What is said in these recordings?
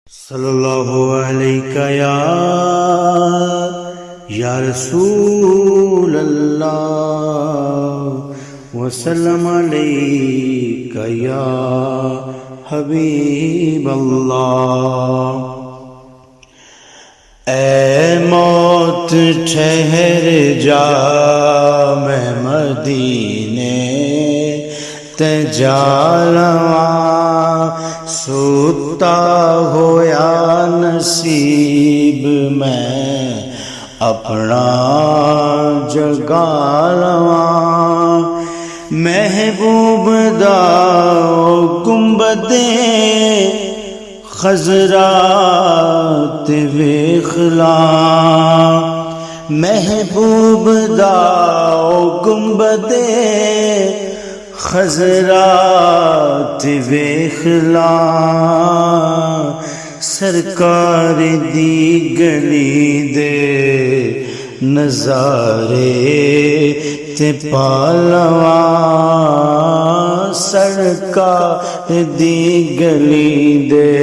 सल्लल्लाहु अलैका या रसूल अल्लाह वसल्लम अलैका या हबीब अल्लाह। ऐ मौत ठहर जा, मैं मदीने ते जालवा, सोता होया नसीब मैं अपना जगा लवा। महबूब दा गुंबदे खजरा ते वेखला, महबूब दा गुंबदे खजरात वेखला। सरकार दी गली दे नजारे ते पालवा, सरकार दी गली दे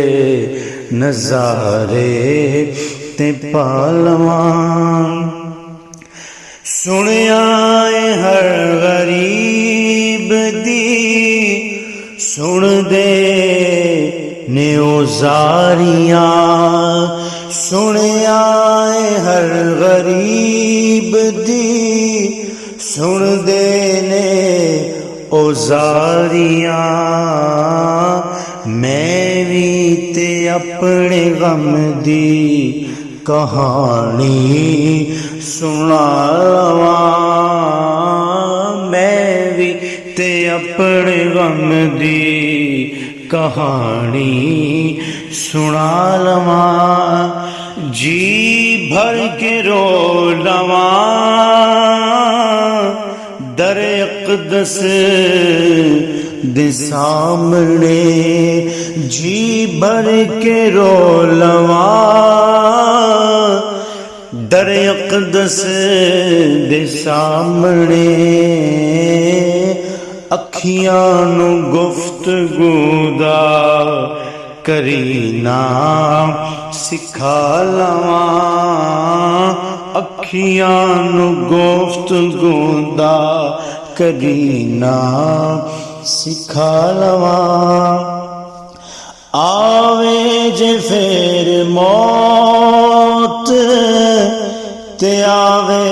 नजारे ते पालवा। सुनिया हर गरीब दी सुन दे ने जारियां, सुनिया हर गरीब दी सुन दे ने जारियां। मैं भी ते अपने गम दी कहानी सुना लवा, मैं भी ते अपने गम दी कहानी सुना लवा। जी भर के रो लवा दर अक़दस दे सामने, जी भर के रो लवा दर अक़दस दे सामने। अखियां नू गुफ्तगू दा करीना सिखा लवा, अखियां नू गुफ्तगू दा करीना सिखा लवा। आवे जे फेर मौत ते आवे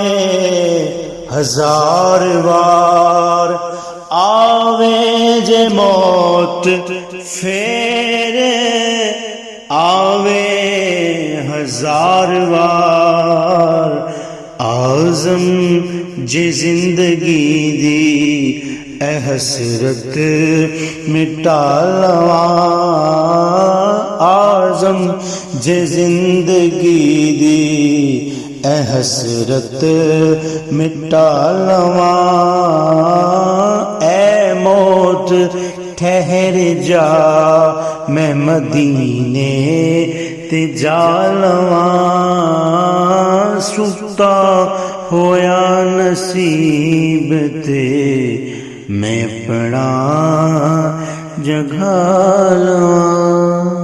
हजार बार, आवे जे मौत फेर आवे हजार बार। आज़म जे जिंदगी दी ए हसरत मिटा लवा, आज़म जे जिंदगी दी ए हसरत मिटा लवा। ऐ मौत ठहर जा, मैं मदीने ते जा लवा, सुता होया नसीब ते मैं अपना जगा लवा।